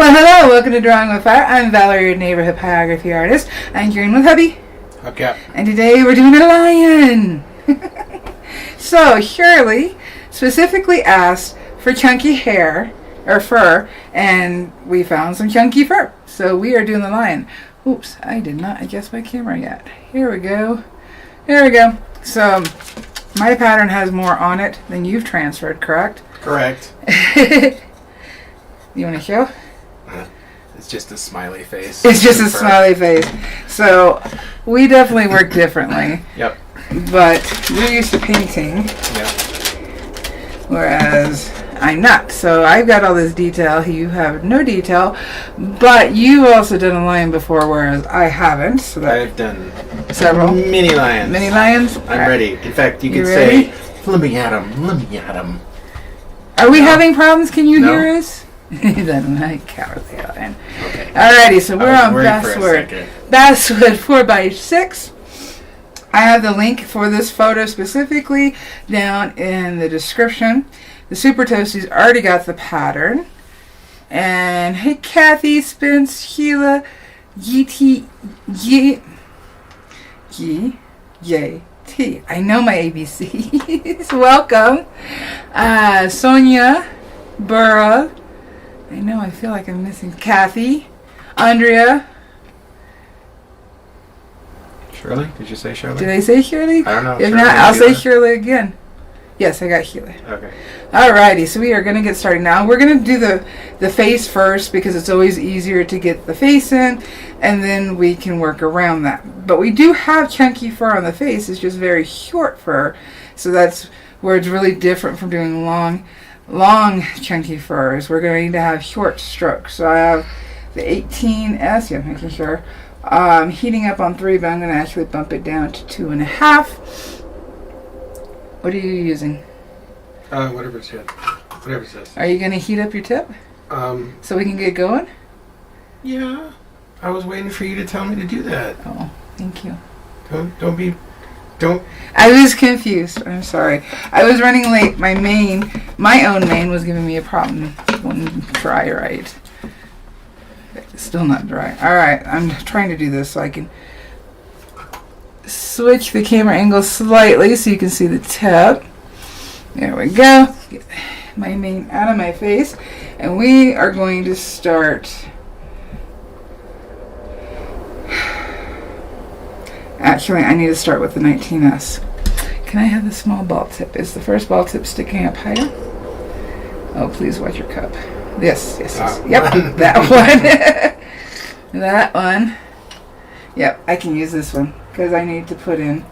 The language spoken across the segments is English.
Well, hello, welcome to Drawing with Fire. I'm Valarie, your neighborhood pyrography artist. I'm joined with Hubby. Okay. And today we're doing a lion. So, Shirley specifically asked for chunky hair, or fur, and we found some chunky fur. So we are doing the lion. Oops, I did not adjust my camera yet. Here we go. There we go. So, my pattern has more on it than you've transferred, correct? Correct. You want to show? It's just a smiley face. It's just a smiley face. So, we definitely work differently. Yep. But you're used to painting. Yep. Whereas I'm not. So, I've got all this detail. You have no detail. But you also done a lion before, whereas I haven't. So I've done several. Mini lions. Mini lions? I'm ready. In fact, you could ready? say, let me at him. Let me at him. Are we having problems? Can you No. hear us? He doesn't like cowardly lion. Okay. Alrighty, so we're on basswood. Basswood 4x6. I have the link for this photo specifically down in the description. The Super Toastie's already got the pattern. And hey, Kathy, Spence, Sheila, GT, G-J-T. I know my ABCs. Welcome. Sonia, Burra. I know, I feel like I'm missing Kathy, Andrea. Shirley? Did you say Shirley? Did I say Shirley? I don't know. If Shirley, not, I'll say Sheila? Shirley again. Yes, I got Shirley. Okay. Alrighty, so we are going to get started now. We're going to do the face first because it's always easier to get the face in, and then we can work around that. But we do have chunky fur on the face. It's just very short fur, so that's where it's really different from doing long chunky furs. We're going to have short strokes. So I have the 18S, yeah, making sure. Heating up on 3, but I'm going to actually bump it down to 2.5. What are you using? Whatever it says. Whatever it says. Are you going to heat up your tip? So we can get going? Yeah. I was waiting for you to tell me to do that. Oh, thank you. Don't. I was confused. I'm sorry. I was running late. My own main was giving me a problem. It wouldn't dry right. It's still not dry. Alright, I'm trying to do this so I can switch the camera angle slightly so you can see the tip. There we go. Get my main out of my face. And we are going to start. Actually, I need to start with the 19S. Can I have the small ball tip? Is the first ball tip sticking up higher? Oh, please watch your cup. Yes. Yep, that one. That one. Yep, I can use this one because I need to put in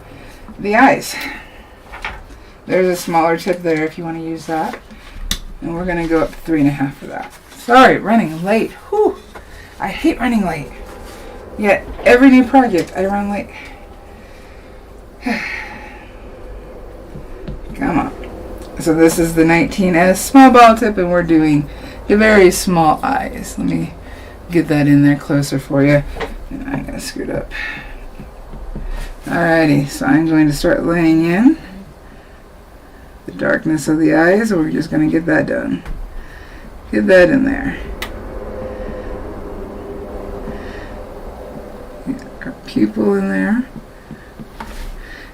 the eyes. There's a smaller tip there if you want to use that. And we're going to go up to 3.5 for that. Sorry, running late. Whew. I hate running late. Yet, every new project, I run late. Come on. So this is the 19S small ball tip, and we're doing the very small eyes. Let me get that in there closer for you. And I'm going to scoot up. Alrighty, so I'm going to start laying in the darkness of the eyes, and we're just going to get that done. Get that in there. Our pupil in there.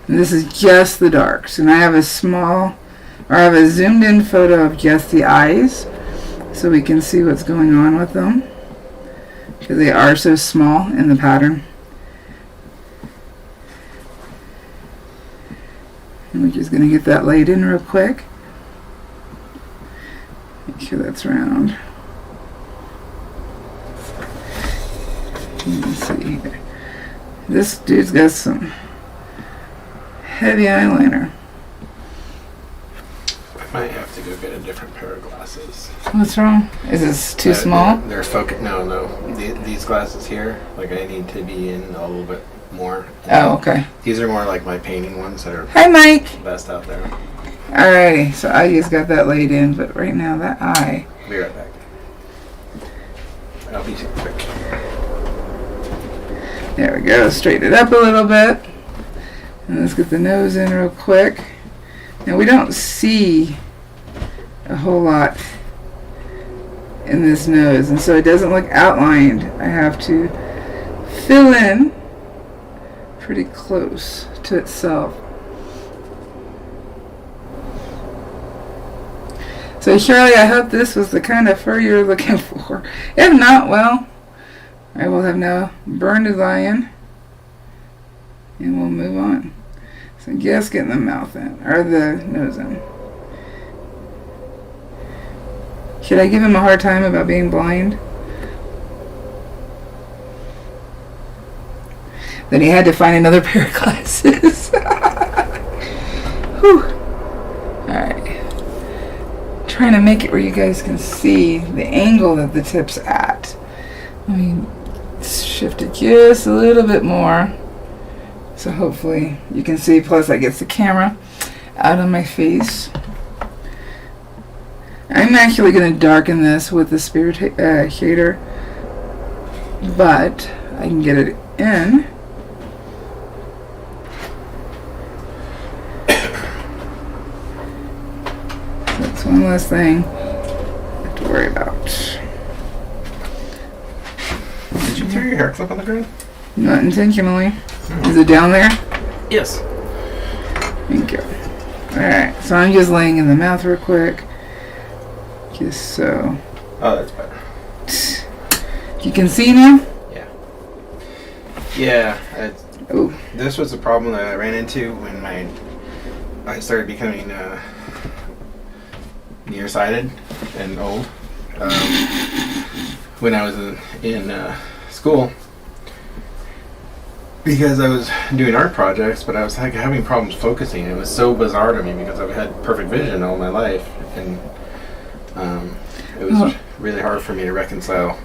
And this is just the darks. And I have a zoomed in photo of just the eyes so we can see what's going on with them. Because they are so small in the pattern. And we're just going to get that laid in real quick. Make sure that's round. Let's see here. This dude's got some heavy eyeliner. I might have to go get a different pair of glasses. What's wrong? Is this too small? They're focused. No. These glasses here, like I need to be in a little bit more. Oh, okay. These are more like my painting ones that are Hi, Mike. best out there. Alrighty, so I just got that laid in, but right now that eye. I'll be right back. I'll be quick. There we go. Straighten it up a little bit. And let's get the nose in real quick. Now we don't see a whole lot in this nose, and so it doesn't look outlined. I have to fill in pretty close to itself. So Shirley, I hope this was the kind of fur you're looking for. If not, well, I will have now burned the lion, and we'll move on. So just getting the mouth in, or the nose in. Should I give him a hard time about being blind? Then he had to find another pair of glasses. Whew. Alright. Trying to make it where you guys can see the angle that the tip's at. Let me shift it just a little bit more. So hopefully you can see, plus that gets the camera out of my face. I'm actually going to darken this with the spirit shader, but I can get it in. That's one less thing I have to worry about. Did you throw your hair clip on the ground? Not intentionally. Is it down there? Yes. Thank you. Alright, so I'm just laying in the mouth real quick. Just so. Oh, that's better. You can see now? Yeah. Yeah. Oh. This was a problem that I ran into when I started becoming nearsighted and old. When I was in school. Because I was doing art projects, but I was like having problems focusing. It was so bizarre to me because I've had perfect vision all my life, and it was really hard for me to reconcile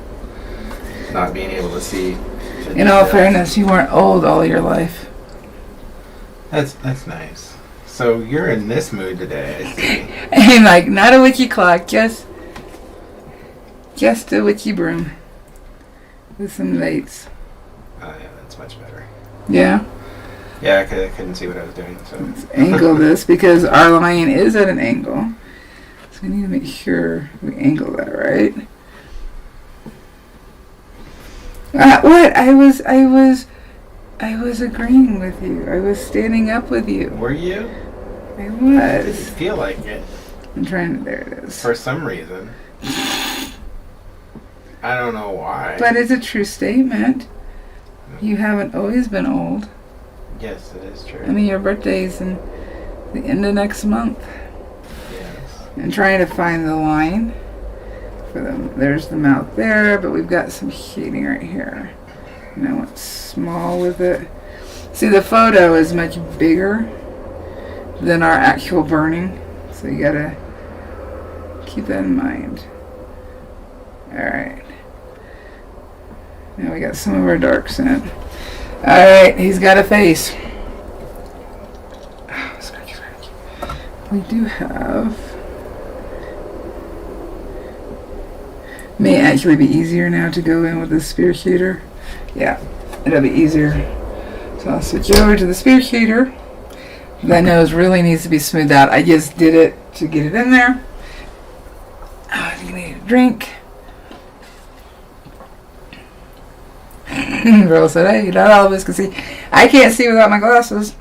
not being able to see. In all fairness, you weren't old all your life. That's nice. So you're in this mood today, I see. And like, not a witchy clock, just a witchy broom with some lights. Oh yeah, that's much better. Yeah? Yeah, I couldn't see what I was doing. So let's angle this because our line is at an angle. So we need to make sure we angle that right. What? I was agreeing with you. I was standing up with you. Were you? I I was. didn't feel like it. I'm trying to, there it is. For some reason. I don't know why. But it's a true statement. You haven't always been old. Yes, it is true. I mean, your birthday's in the end of next month. Yes. And trying to find the line for them. There's the mouth there, but we've got some shading right here. And I went small with it. See, the photo is much bigger than our actual burning, so you gotta keep that in mind. Alright. Now we got some of our darks in. Alright, he's got a face. Oh, scratchy, scratchy. We do have... May actually be easier now to go in with the spear shader. Yeah, it'll be easier. So I'll switch over to the spear shader. That nose really needs to be smoothed out. I just did it to get it in there. Oh, I think I need a drink. Girl said, hey, not all of us can see. I can't see without my glasses.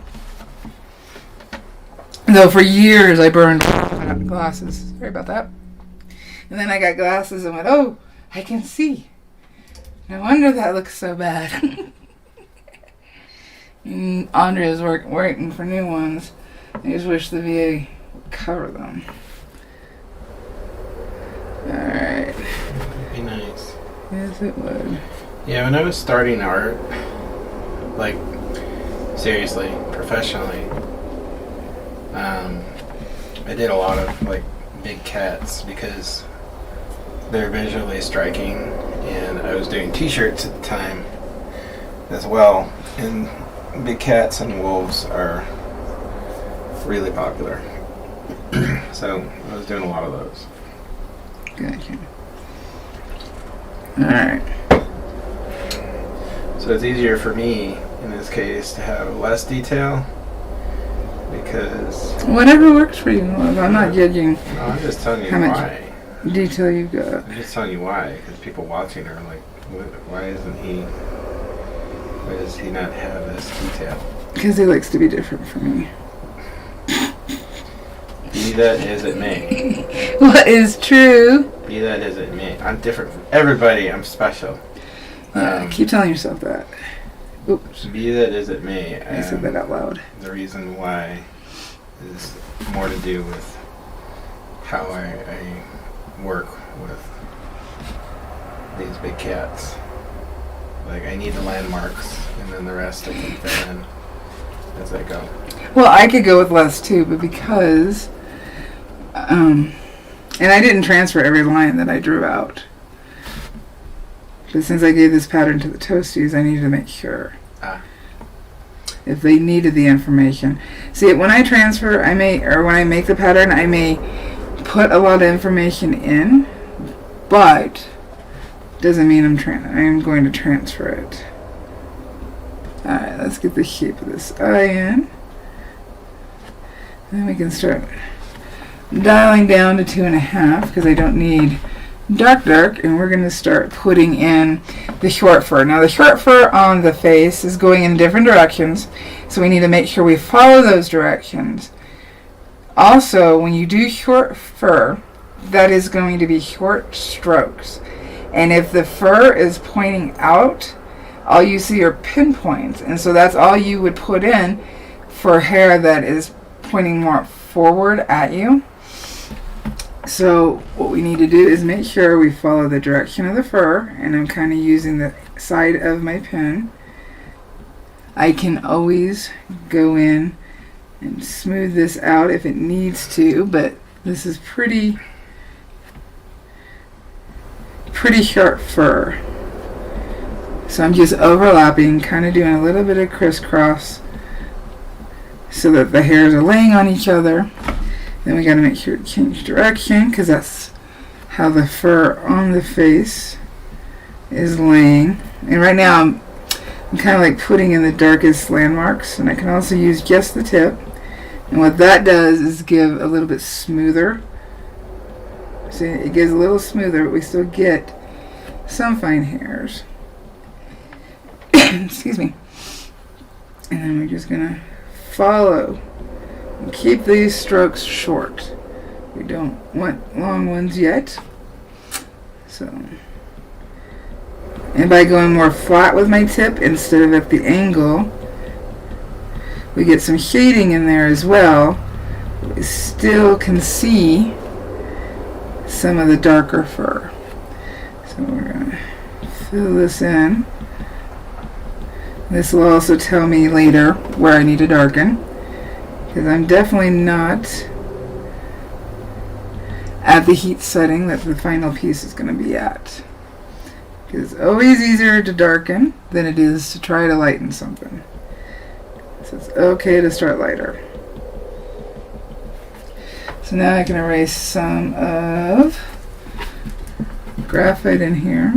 Though for years I burned without glasses. Sorry about that. And then I got glasses and went, oh, I can see. No wonder that looks so bad. And Andrea's waiting for new ones. I just wish the VA would cover them. Alright. That'd be nice. Yes, it would. Yeah, when I was starting art, like, seriously, professionally, I did a lot of, like, big cats because they're visually striking, and I was doing t-shirts at the time as well, and big cats and wolves are really popular. So I was doing a lot of those. Gotcha. Alright. So it's easier for me in this case to have less detail because... Whatever works for you. I'm not judging. No, I'm just telling you how much why. detail you got. I'm just telling you why, because people watching are like, why does he not have this detail? Because he likes to be different from me. Be that as it may. What is true? Be that as it may. I'm different from everybody. I'm special. Yeah, keep telling yourself that. Oops. Be that as it may. I said that out loud. The reason why is more to do with how I work with these big cats. Like, I need the landmarks, and then the rest I can fill in as I go. Well, I could go with less too, but because, and I didn't transfer every line that I drew out. But since I gave this pattern to the Toasties, I needed to make sure. If they needed the information. See, when I transfer, when I make the pattern, I may put a lot of information in, but doesn't mean I'm going to transfer it. Alright, let's get the shape of this eye in. Then we can start dialing down to 2.5 because I don't need dark, and we're going to start putting in the short fur. Now the short fur on the face is going in different directions, so we need to make sure we follow those directions. Also, when you do short fur, that is going to be short strokes. And if the fur is pointing out, all you see are pinpoints. And so that's all you would put in for hair that is pointing more forward at you. So what we need to do is make sure we follow the direction of the fur, and I'm kind of using the side of my pen. I can always go in and smooth this out if it needs to, but this is pretty sharp fur. So I'm just overlapping, kind of doing a little bit of crisscross so that the hairs are laying on each other. Then we got to make sure to change direction because that's how the fur on the face is laying. And right now I'm kind of like putting in the darkest landmarks, and I can also use just the tip. And what that does is give a little bit smoother. See, it gives a little smoother, but we still get some fine hairs. Excuse me. And then we're just going to follow. Keep these strokes short. We don't want long ones yet. So, and by going more flat with my tip instead of at the angle, we get some shading in there as well. We still can see some of the darker fur. So we're going to fill this in. This will also tell me later where I need to darken, because I'm definitely not at the heat setting that the final piece is going to be at. Because it's always easier to darken than it is to try to lighten something. So it's okay to start lighter. So now I can erase some of graphite in here.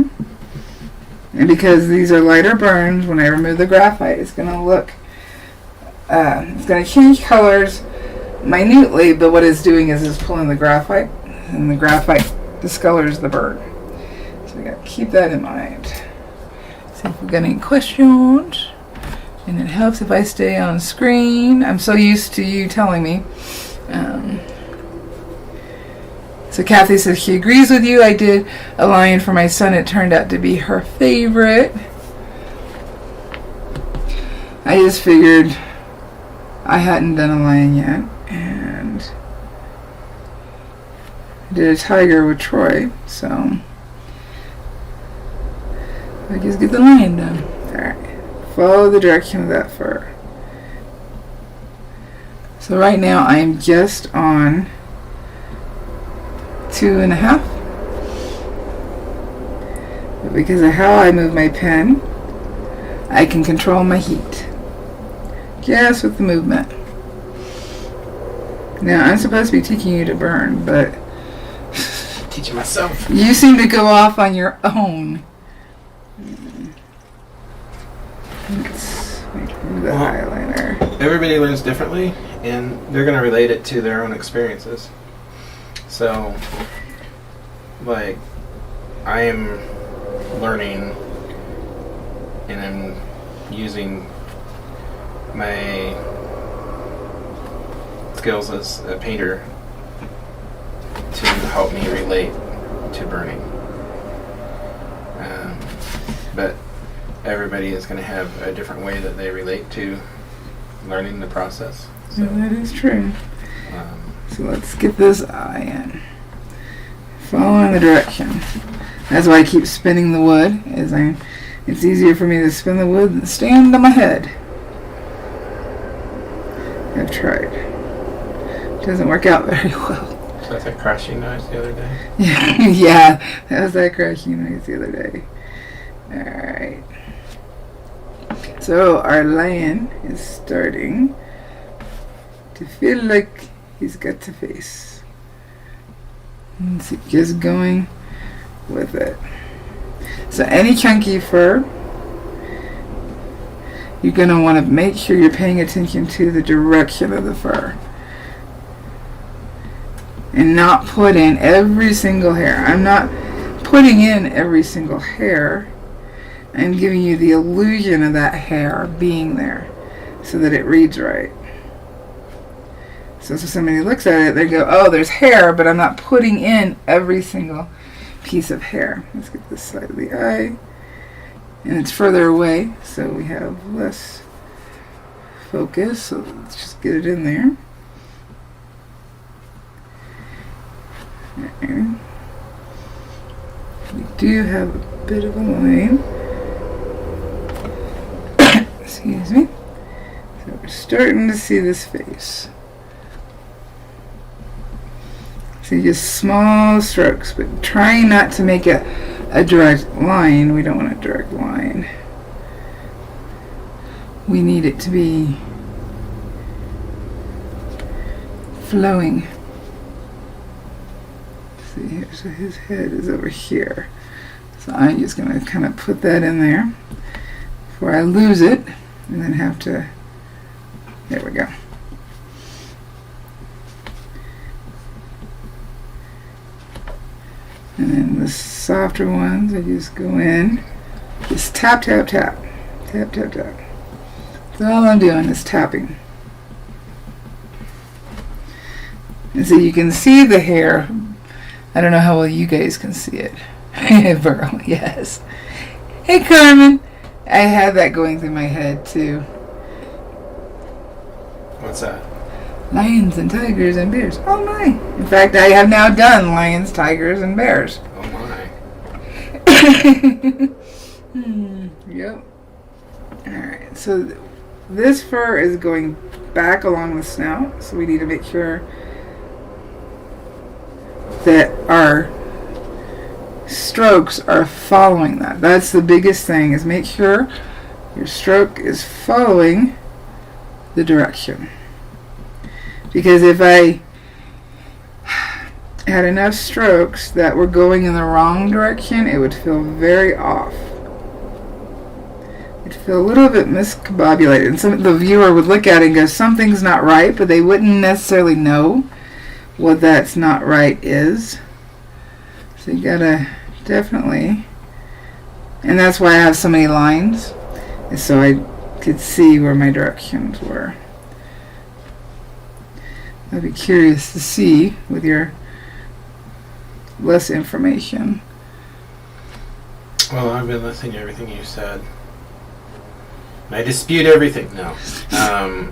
And because these are lighter burns, when I remove the graphite, it's going to look it's going to change colors minutely, but what it's doing is it's pulling the graphite, and the graphite discolors the burn. So we got to keep that in mind. See if we've got any questions. And it helps if I stay on screen. I'm so used to you telling me. So Kathy says she agrees with you. I did a lion for my son. It turned out to be her favorite. I just figured I hadn't done a lion yet, and I did a tiger with Troy, so I just get the lion done. Alright, follow the direction of that fur. So right now I'm just on 2.5, but because of how I move my pen, I can control my heat just with the movement. Now I'm supposed to be teaching you to burn, but teaching myself. You seem to go off on your own. Let's remove the eyeliner. Everybody learns differently, and they're going to relate it to their own experiences. So like I am learning and I'm using my skills as a painter to help me relate to burning. But everybody is going to have a different way that they relate to learning the process. So, that is true. So let's get this eye in. Following the direction. That's why I keep spinning the wood. It's easier for me to spin the wood than stand on my head. I've tried. It doesn't work out very well. So that's a crashing noise the other day? Yeah, that was that crashing noise the other day. Alright. So our lion is starting to feel like he's got to face. And so just going with it. So any chunky fur, you're going to want to make sure you're paying attention to the direction of the fur. And not put in every single hair. I'm not putting in every single hair. I'm giving you the illusion of that hair being there so that it reads right. So if somebody looks at it, they go, oh, there's hair, but I'm not putting in every single piece of hair. Let's get this side of the eye. And it's further away, so we have less focus. So let's just get it in there. Okay. We do have a bit of a line. Excuse me. So we're starting to see this face. See, just small strokes, but trying not to make it a direct line. We don't want a direct line. We need it to be flowing. See here, so his head is over here. So I'm just going to kind of put that in there before I lose it and then have to, there we go. And then the softer ones, I just go in, just tap, tap, tap, tap, tap, tap. So all I'm doing is tapping. And so you can see the hair. I don't know how well you guys can see it. Burl, yes. Hey, Carmen. I had that going through my head, too. What's that? Lions and tigers and bears. Oh, my. In fact, I have now done lions, tigers, and bears. Oh, my. Yep. Alright, so this fur is going back along the snout, so we need to make sure that our strokes are following that. That's the biggest thing, is make sure your stroke is following the direction. Because if I had enough strokes that were going in the wrong direction, it would feel very off. It'd feel a little bit miscombobulated. And the viewer would look at it and go, something's not right, but they wouldn't necessarily know what that's not right is. So you gotta definitely, and that's why I have so many lines, is so I could see where my directions were. I'd be curious to see with your less information. Well, I've been listening to everything you said. I dispute everything. No.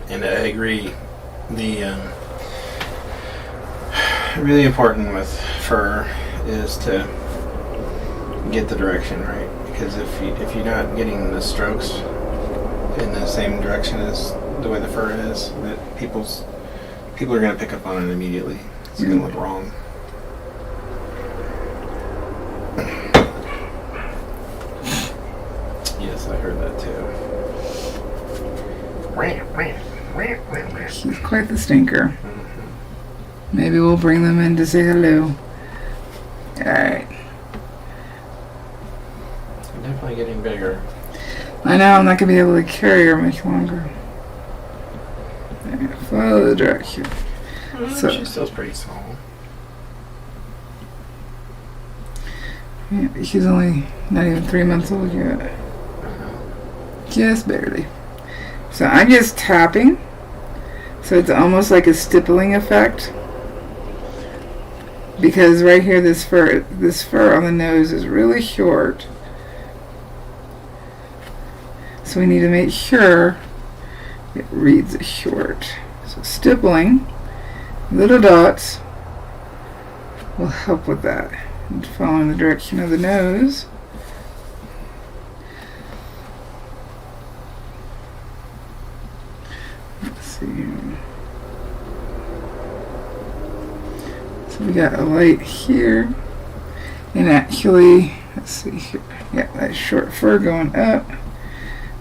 And I agree. The really important with fur is to get the direction right, because if you're not getting the strokes in the same direction as the way the fur is, that people are going to pick up on it immediately. It's going to look wrong. Yes, I heard that too. He's quite the stinker. Maybe we'll bring them in to say hello. Alright. I'm definitely getting bigger. I know, I'm not going to be able to carry her much longer. Right, follow the direction. She still's pretty small. Yeah, she's only not even 3 months old yet. Just barely. So I'm just tapping. So it's almost like a stippling effect. Because right here, this fur on the nose is really short. So we need to make sure it reads as short. So stippling, little dots will help with that. And following the direction of the nose. Let's see here. So we got a light here. And actually, let's see here. Yeah, that short fur going up.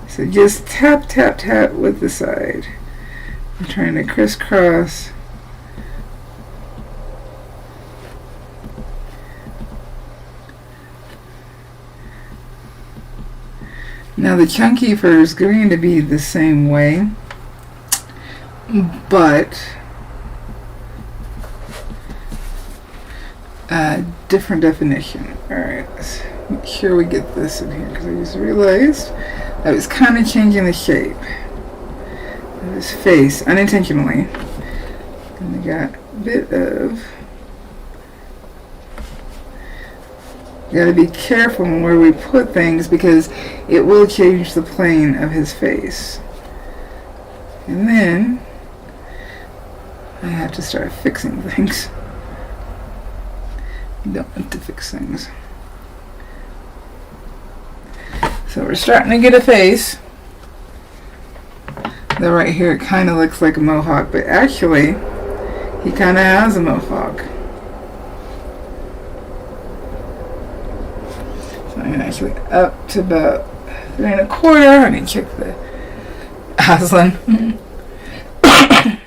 So just tap, tap, tap with the side. I'm trying to crisscross. Now the chunky fur is going to be the same way, but different definition. Alright, let's make sure we get this in here because I just realized I was kind of changing the shape of his face unintentionally. And I got a bit of... Got to be careful where we put things because it will change the plane of his face. And then I have to start fixing things. You don't want to fix things. So we're starting to get a face. Though right here it kind of looks like a mohawk, but actually he kind of has a mohawk. I'm actually up to about 3 1/4. I need to check the Aslan.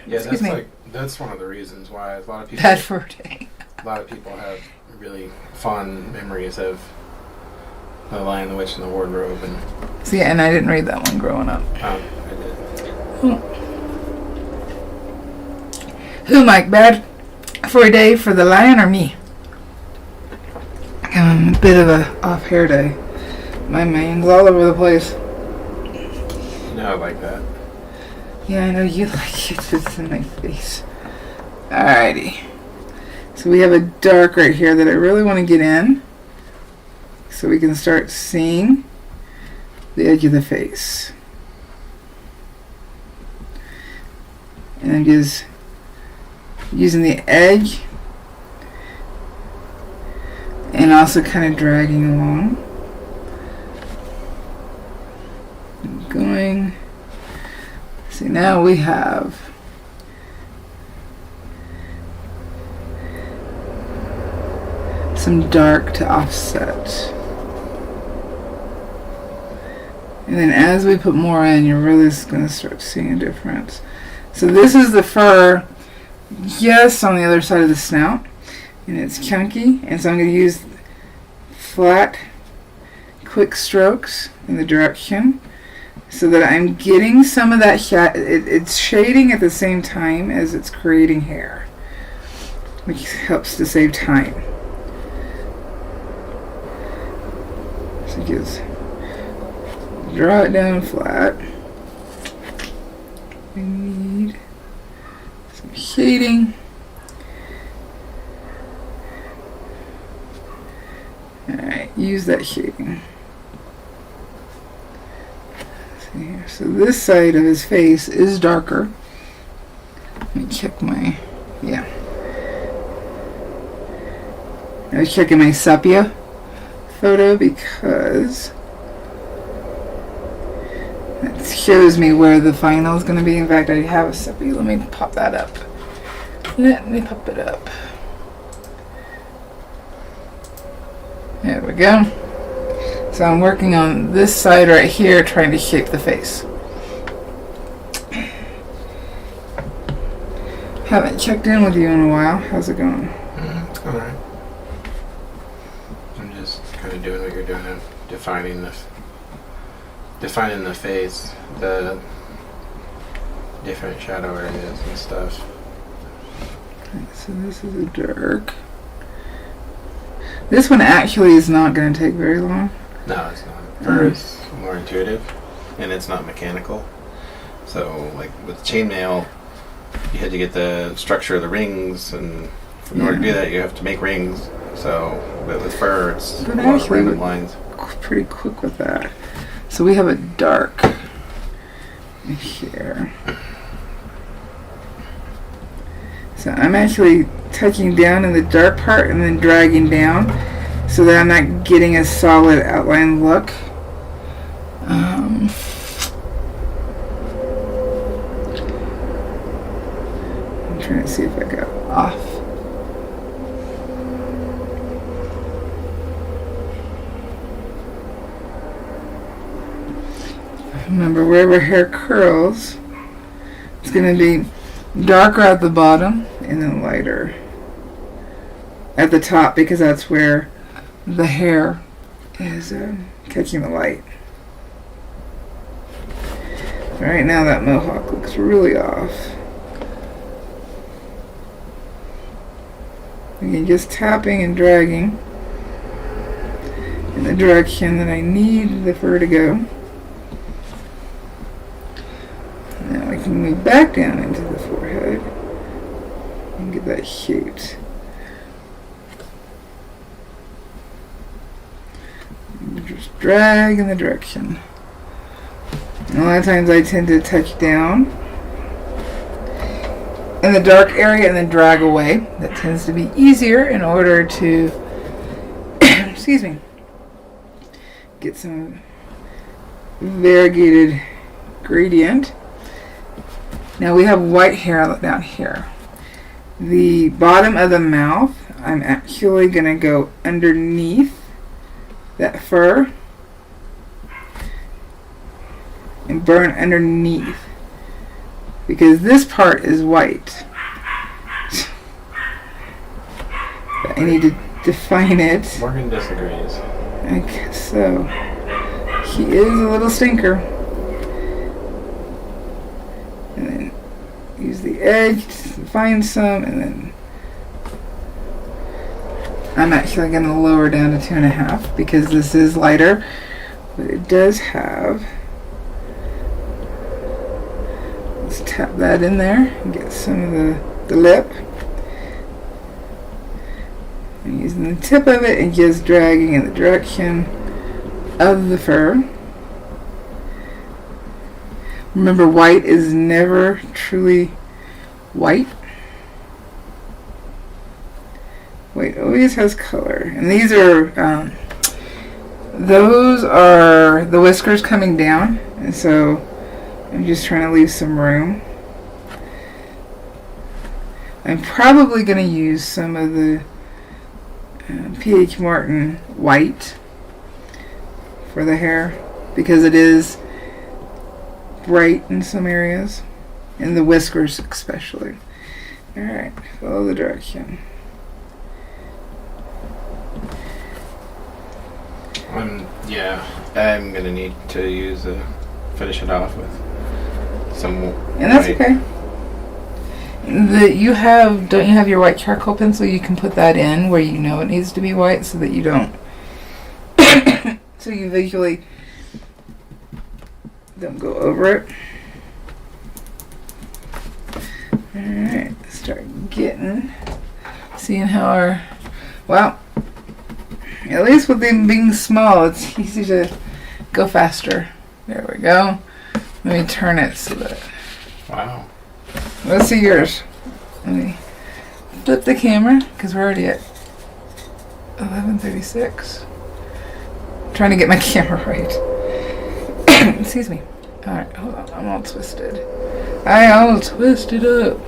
Yeah, that's one of the reasons why a lot of people. Bad fur day. A lot of people have really fond memories of The Lion, the Witch, and the Wardrobe, and. See, and I didn't read that one growing up. I did. Who, Mike? Bad for a day for the lion or me? A bit of a off hair day. My mane's all over the place. No, I like that. Yeah, I know you like it. It's in my face. Alrighty. So we have a dark right here that I really want to get in. So we can start seeing the edge of the face. And I'm just using the edge and also kind of dragging along. Going. See, now we have some dark to offset. And then as we put more in, you're really going to start seeing a difference. So this is the fur just on the other side of the snout. And it's chunky, and so I'm going to use flat, quick strokes in the direction so that I'm getting some of that it's shading at the same time as it's creating hair, which helps to save time. So just draw it down flat. We need some shading. Alright, use that shading. See here. So this side of his face is darker. Let me check my, yeah. I was checking my sepia photo because it shows me where the final is going to be. In fact, I have a sepia. Let me pop that up. Let me pop it up. There we go. So I'm working on this side right here, trying to shape the face. Haven't checked in with you in a while. How's it going? It's going alright. I'm just kind of doing what you're doing, defining the face, the different shadow areas and stuff. Okay, so this is a dark. This one actually is not going to take very long. No, it's not. Fur is more intuitive, and it's not mechanical. So, like with chainmail, you had to get the structure of the rings, and in order to do that, you have to make rings. So, but with fur, it's a lot of random lines. Pretty quick with that. So we have a dark here. So I'm actually touching down in the dark part and then dragging down so that I'm not getting a solid outline look. I'm trying to see if I got off. Remember, wherever hair curls, it's going to be darker at the bottom and then lighter at the top, because that's where the hair is catching the light. Right now that mohawk looks really off. Again, just tapping and dragging in the direction that I need the fur to go. Now we can move back down into the forehead and get that shaped. Just drag in the direction. And a lot of times I tend to touch down in the dark area and then drag away. That tends to be easier in order to excuse me, get some variegated gradient. Now we have white hair down here. The bottom of the mouth, I'm actually going to go underneath that fur and burn underneath, because this part is white. But I need to define it. Morgan disagrees. I guess so. He is a little stinker. And then use the edge to find some, and then I'm actually going to lower down to 2.5 because this is lighter, but it does have. Let's tap that in there and get some of the lip. I'm using the tip of it and just dragging in the direction of the fur. Remember, white is never truly white. White always has color. And these are, those are the whiskers coming down. And so I'm just trying to leave some room. I'm probably going to use some of the P.H. Martin white for the hair, because it is bright in some areas, in the whiskers especially. Alright, follow the direction. I'm gonna need to finish it off with some. And that's white. Okay. Don't you have your white charcoal pencil? You can put that in where you know it needs to be white, so that you don't. So you visually don't go over it. Alright, start seeing how well, at least with them being small, it's easy to go faster. There we go. Let me turn it so that. Wow. Let's see yours. Let me flip the camera, because we're already at 11:36. Trying to get my camera right. Excuse me. Alright, hold on. I'm all twisted. I all twisted up.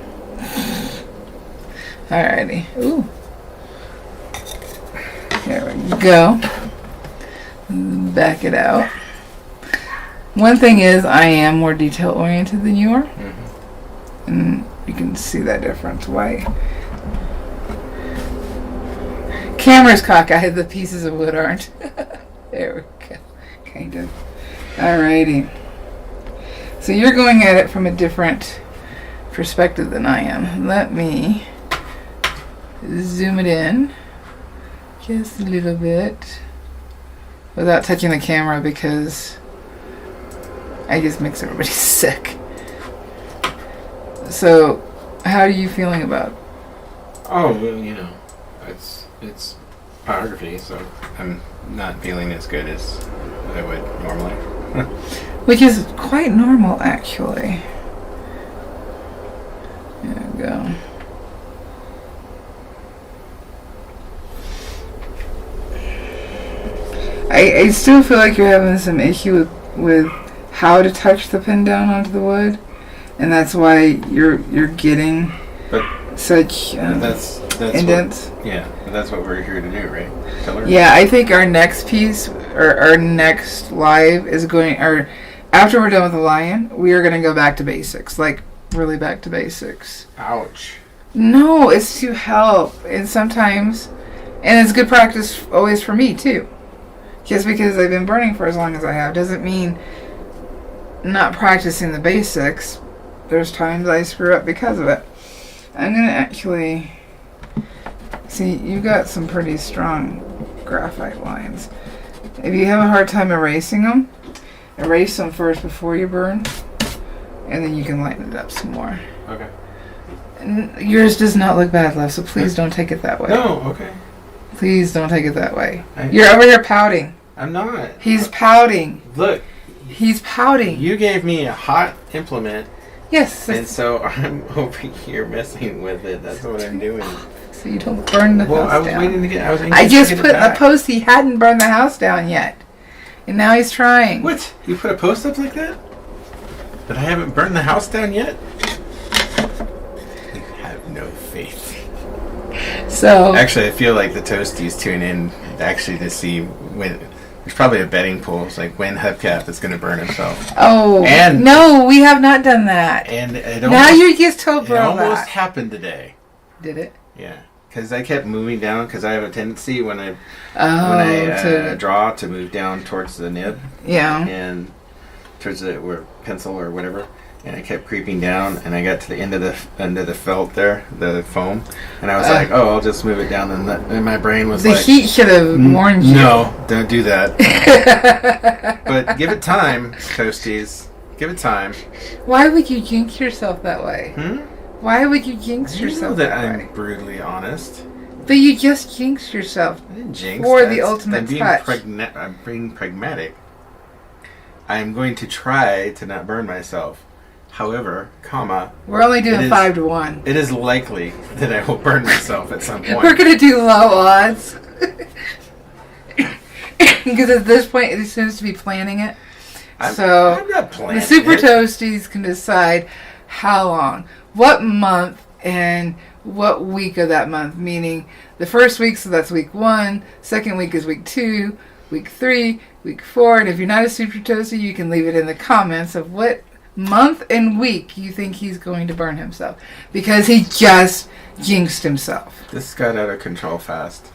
Alrighty. Ooh. There we go. Back it out. One thing is, I am more detail oriented than you are. Mm-hmm. And you can see that difference. Why? Camera's cockeyed, the pieces of wood aren't. There we go. Kind of. Alrighty. So you're going at it from a different perspective than I am. Let me zoom it in Just a little bit. Without touching the camera because I just makes everybody sick. So, how are you feeling about it? Oh, well, you know, it's pyrography, so I'm not feeling as good as I would normally. Which is quite normal, actually. There we go. I still feel like you're having some issue with how to touch the pin down onto the wood, and that's why you're getting such that's indents. But that's what we're here to do, right? Color? Yeah, I think our next piece, or our next live is going, or after we're done with the lion, we are going to go back to basics, like really back to basics. Ouch. No, it's to help, and sometimes, and it's good practice always for me too. Just because I've been burning for as long as I have doesn't mean not practicing the basics. There's times I screw up because of it. I'm going to actually... See, you've got some pretty strong graphite lines. If you have a hard time erasing them, erase them first before you burn, and then you can lighten it up some more. Okay. And yours does not look bad, love, so please don't take it that way. No, okay. Please don't take it that way. You're over here pouting. I'm not. He's pouting. Look. He's pouting. You gave me a hot implement. Yes. And so I'm over here messing with it. That's what I'm doing. So you don't burn the house down. Well, I was waiting to get. I just put a post. He hadn't burned the house down yet, and now he's trying. What? You put a post up like that? But I haven't burned the house down yet. You have no faith. So actually, I feel like the Toasties tune in actually to see when. There's probably a betting pool. It's like when Hubcap is going to burn himself. Oh, and no, we have not done that. And it now you just told Bro that. It almost happened today. Did it? Yeah, because I kept moving down because I have a tendency when I draw to move down towards the nib. Yeah. And towards the pencil or whatever. And I kept creeping down, and I got to the end of the felt there, the foam, and I was like, "Oh, I'll just move it down." And my brain was the like, "The heat should have warned you." No, don't do that. But give it time, Toasties. Give it time. Why would you jinx yourself that way? Why would you jinx yourself that way? I'm brutally honest. But you just jinxed yourself. I didn't jinx. For the ultimate touch. I'm being pragmatic. I'm going to try to not burn myself. However, we're only doing 5 to 1. It is likely that I will burn myself at some point. We're going to do low odds. Because at this point, it seems to be planning it. I'm not planning the Super Toasties can decide how long, what month, and what week of that month. Meaning the first week, so that's week 1. Second week is week 2. Week 3, week 4. And if you're not a Super Toastie, you can leave it in the comments of what month and week you think he's going to burn himself, because he just jinxed himself. This got out of control fast.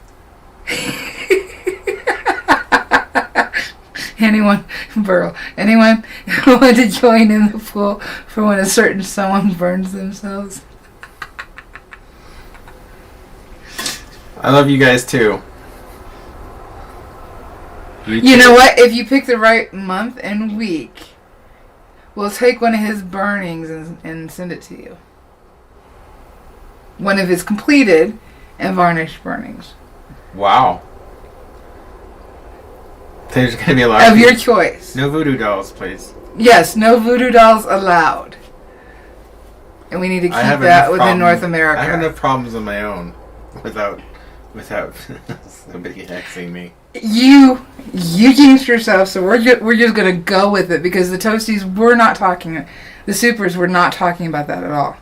Anyone who want to join in the pool for when a certain someone burns themselves? I love you guys too. You know what? If you pick the right month and week, we'll take one of his burnings and send it to you. One of his completed and varnished burnings. Wow. There's going to be a lot of your choice. No voodoo dolls, please. Yes, no voodoo dolls allowed. And we need to keep that within North America. I have enough problems of my own without somebody hexing me. You jinxed yourself, so we're just gonna go with it, because the Toasties were not talking, the Supers were not talking about that at all.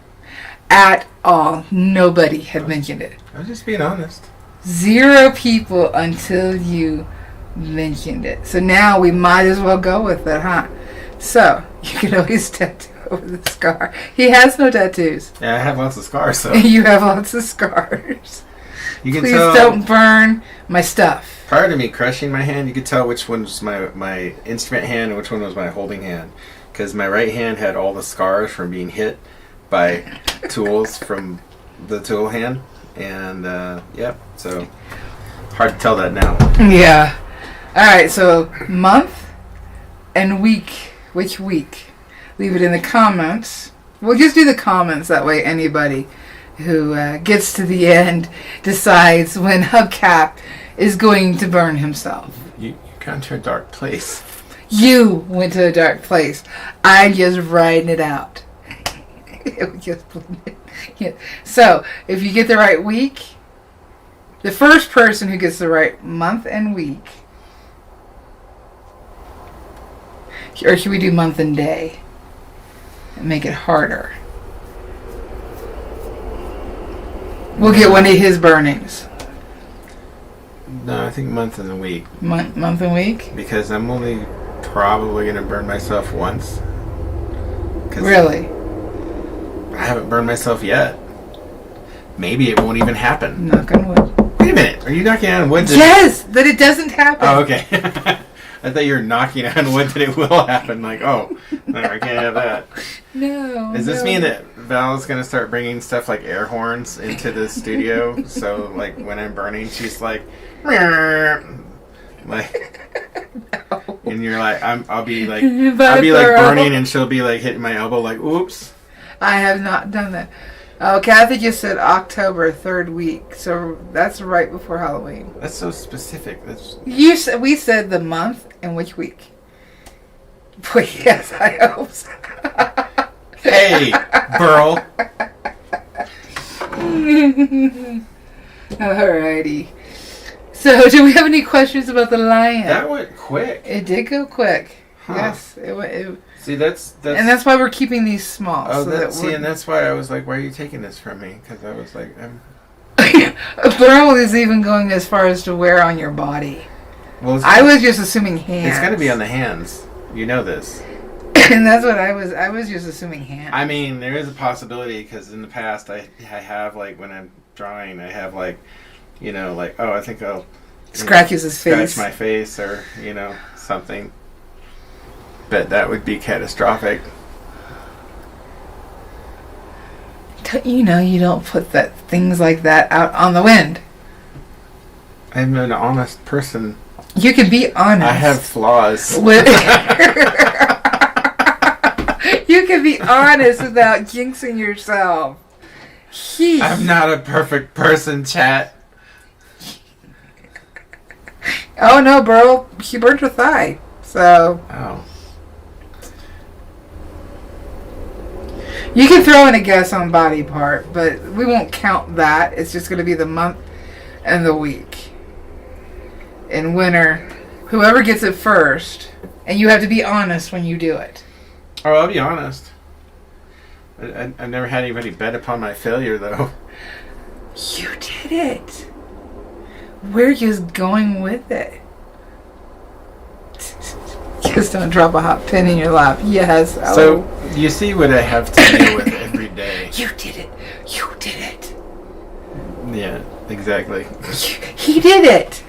At all. Nobody had mentioned it. I was just being honest. 0 people until you mentioned it. So now we might as well go with it, huh? So you can always tattoo over the scar. He has no tattoos. Yeah, I have lots of scars, so. You have lots of scars. You can Please tell, don't burn my stuff. Prior to me crushing my hand, you could tell which one was my instrument hand and which one was my holding hand. Because my right hand had all the scars from being hit by tools from the tool hand. And, yep, so hard to tell that now. Yeah. All right, so month and week. Which week? Leave it in the comments. We'll just do the comments. That way anybody who gets to the end decides when Hubcap is going to burn himself. You got to a dark place. You went to a dark place. I'm just riding it out. Yeah. So, if you get the right week, the first person who gets the right month and week, or should we do month and day and make it harder? We'll get one of his burnings. No, I think month and a week. Month and week? Because I'm only probably going to burn myself once. Really? I haven't burned myself yet. Maybe it won't even happen. Knock on wood. Wait a minute. Are you knocking on wood? Yes! That it doesn't happen. Oh, okay. I thought you were knocking on wood that it will happen. Like, oh, no, I can't have that. No. Does this mean that Val's going to start bringing stuff like air horns into the studio? So, like, when I'm burning, she's like, No. And you're like, I'll be like burning, and she'll be like hitting my elbow, like, oops. I have not done that. Oh, Kathy just said October 3rd week, so that's right before Halloween. That's so specific. We said the month and which week. Boy, yes, I hope so. Hey, Burl. Alrighty. So, do we have any questions about the lion? That went quick. It did go quick. Huh. Yes, it went. See, that's and that's why we're keeping these small. Oh, so and that's why I was like, "Why are you taking this from me?" Because I was like, Burl is even going as far as to wear on your body. Well, I was just assuming hands. It's going to be on the hands. You know this. And that's what I was just assuming hands. I mean, there is a possibility because in the past I have like when I'm drawing, I have like, you know, like I think I'll scratches his face, scratch my face, or something. But that would be catastrophic. You don't put things like that out on the wind. I'm an honest person. You can be honest. I have flaws. You can be honest without jinxing yourself. I'm not a perfect person, chat. Oh no, bro. She burnt her thigh. So. Oh. You can throw in a guess on body part, but we won't count that. It's just going to be the month and the week. In winter, whoever gets it first, and you have to be honest when you do it. Oh, I'll be honest. I've never had anybody bet upon my failure, though. You did it. We're just going with it. Just don't drop a hot pin in your lap. Yes. So, you see what I have to deal with every day. You did it. You did it. Yeah, exactly. He did it.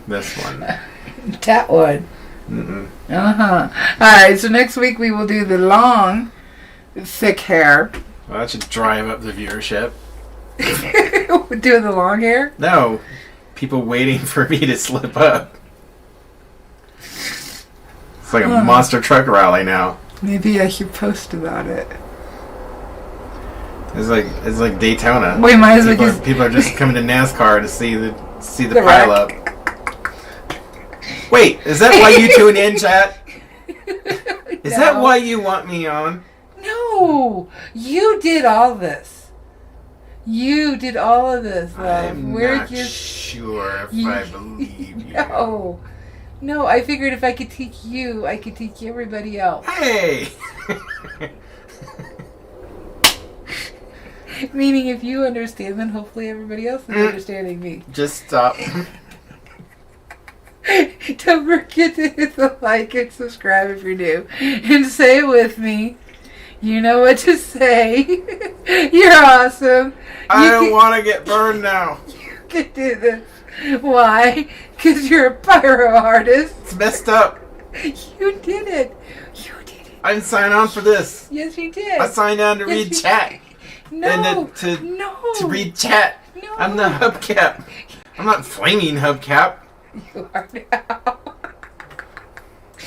This one. That one. Mm-mm. Alright, so next week we will do the long, thick hair. Well, that should drive up the viewership. Doing the long hair? No. People waiting for me to slip up. It's like a monster truck rally now. Maybe I should post about it. It's like Daytona. Wait, might as well people are just coming to NASCAR to see the the pile up. Wait, is that why you tune in, chat? Is that why you want me on? No, you did all this. You did all of this, love. I'm not sure if I believe you. No, I figured if I could teach you, I could teach everybody else. Hey! Meaning if you understand, then hopefully everybody else is understanding me. Just stop. Don't forget to hit the like and subscribe if you're new. And say it with me. You know what to say. You're awesome. I don't want to get burned now. You can do this. Why? Because you're a pyro artist. It's messed up. You did it. You did it. I didn't sign on for this. Yes, you did. I signed on to read chat. No. And to read chat. No. I'm the hubcap. I'm not flaming hubcap. You are now.